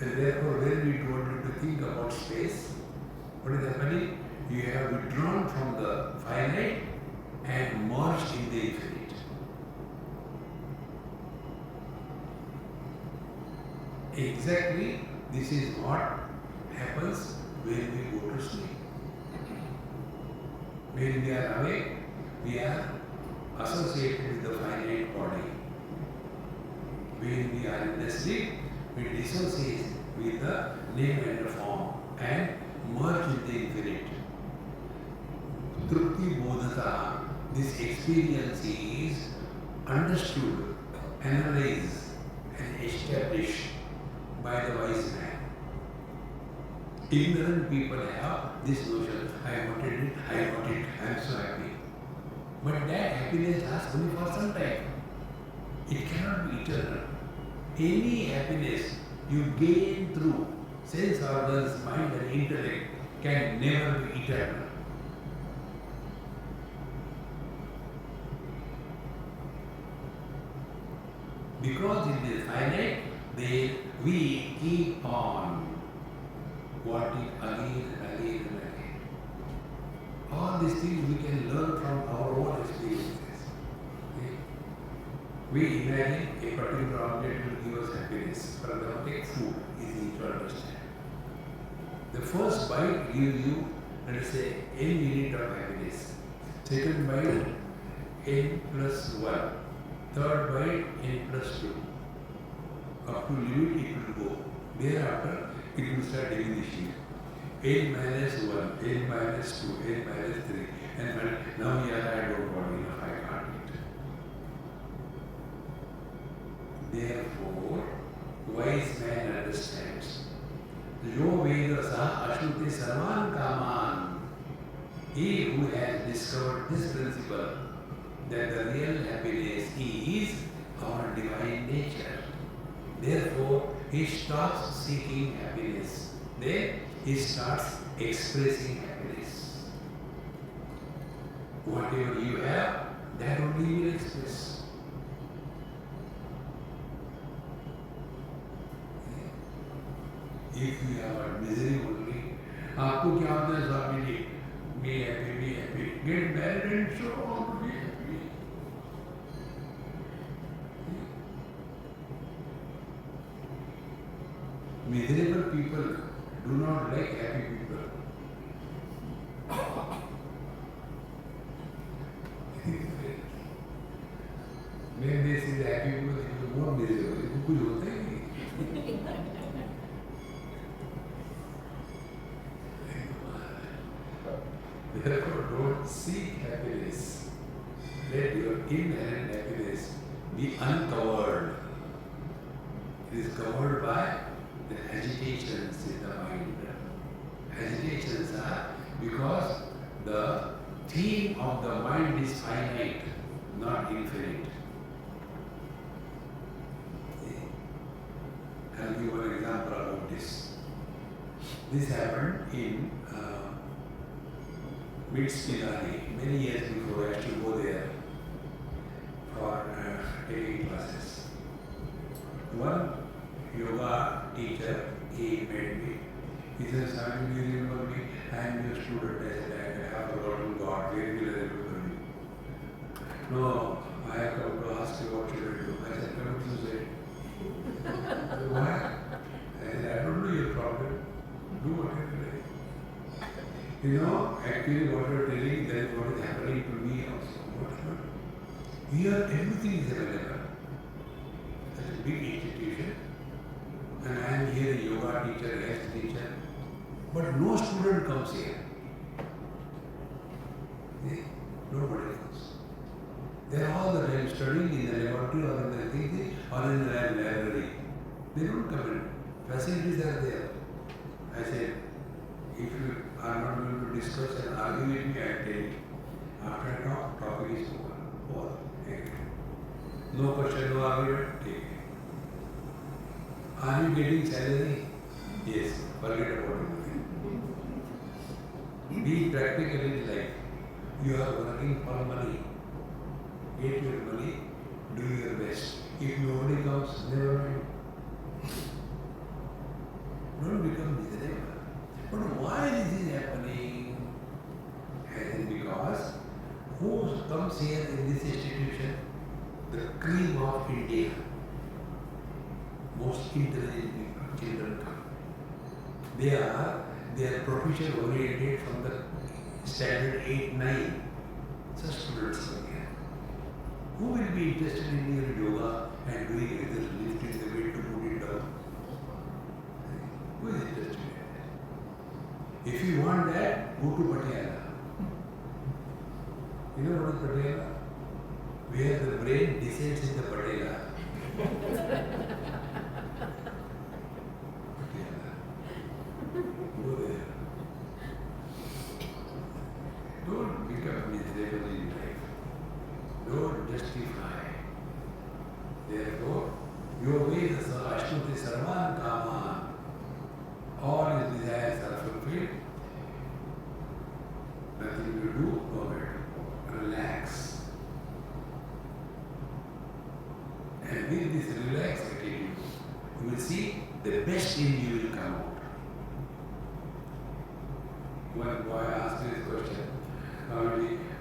And therefore, when we told you to think about space, what is happening? You have withdrawn from the finite and merged in the infinite. Exactly, this is what happens when we go to sleep. When we are awake, we are associated with the finite body. When we are in the sleep, we dissociate with the name and the form and merge in the infinite. Trupti bodhata, this experience is understood, analyzed and established by the wise man. Ignorant people have this notion, I wanted it, I am so happy. But that happiness lasts only for some time. It cannot be eternal. Any happiness you gain through sense organs, mind and intellect can never be eternal. Because it is finite, we keep on wanting again and again and again. All these things we can learn from our own experiences. Okay? We imagine a particular object will give us happiness. For example, take food, easy to understand. The first bite gives you, let us say, n unit of happiness. Second bite, n plus 1. Third bite, n plus 2. Up to limit it will go. Thereafter, it will start diminishing. N minus 1, n minus 2, n minus 3. And now here I don't want enough, I can't eat. Therefore, wise man understands. Yo Vedasa Ashruti Sarvan Kaman. He who has discovered this principle, that the real happiness is our divine nature. Therefore, he stops seeking happiness. Then he starts expressing happiness. Whatever you have, that only you will express. If you have misery only, आपको क्या होता है Swami ji? Be happy, get married and so on, be happy. Miserable people do not like happy people. When they see the happy people, they feel more miserable. कुछ होता ही नहीं. Therefore, don't seek happiness. Let your inherent happiness be uncovered. It is covered by the agitations in the mind. Agitations are because the theme of the mind is finite, not infinite. I'll give one example about this. This happened in mid-Spilani, many years before I used to go there for taking classes. One yoga teacher, he met me. He said, "Swami, do you remember me? I am your student." I said, "I have forgotten God. Where will I remember you?" "No, I have come to ask you what should I do." I said, "Come to say." "Why?" I said, "I don't know your problem. Do whatever you like." You know, actually what you are telling, that is what is happening to me also. Here everything is available. That's a big institution. And I am here a yoga teacher, guest teacher. But no student comes here. Nobody comes. They are all the time studying in the laboratory or in the thing or in the library. They don't come in. Facilities are there. I said, if you are not going to discuss and argue with me, I tell you. After I talk, topic is over. No question, no argument, take it. Are you getting salary? Yes, forget about everything. Be practical in life. You are working for money. Get your money, do your best. If nobody comes, never mind. Don't become miserable. But why this is happening? And because who comes here in this institution? The cream of India. Most intelligent people, children come. They are profession oriented from the standard 8, 9. Such students come here. Who will be interested in your yoga and doing either lifting the weight to put it down? Who is interested in that? If you want that, go to Patiala. You know what is Patiala? Where the brain descends in the Patiala. Go there. Don't become miserable in life. Don't justify. Therefore, your ways are Ashtuti Sarvan Kaman. All his desires are fulfilled. Nothing to do, no matter. Relax. And with this relaxed attitude, you will see the best in you will come out. One boy asked me this question,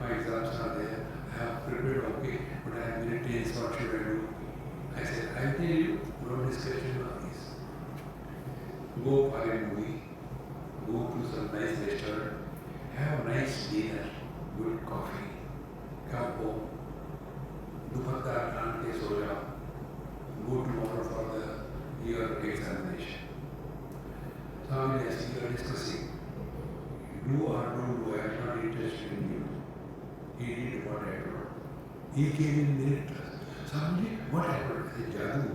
my exams are there, I have prepared okay, but I have many days, what should I do? I said, I'll tell you, no discussion on this. Go for a movie, go to some nice restaurant, have a nice dinner, good coffee, come home, dupatta plant ke so jao, go tomorrow for your examination. So I will ask you, are discussing. Do or don't do, I am not interested in you. He did what I told. He came in minute. Suddenly, what happened? I said, Jadu.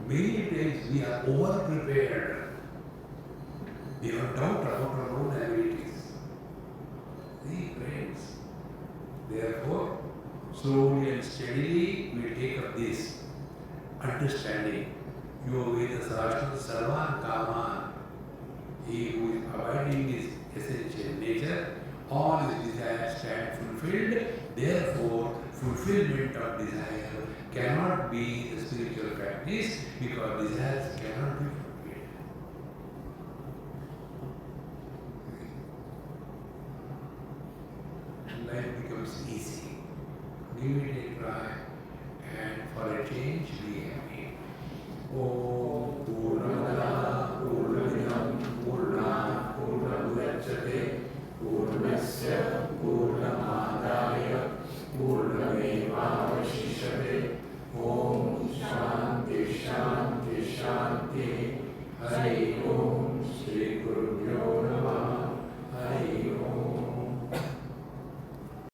Many times we are over prepared. We have doubt about our own abilities. See, friends. Therefore, slowly and steadily we take up this understanding. Your Vedas Rashtra Sarvan Kaman. He who is abiding his essential nature, all his desires stand fulfilled. Therefore, fulfillment of desire cannot be the spiritual practice because desires cannot be fulfilled. And life becomes easy. Give it a try and for a change be happy. Oh.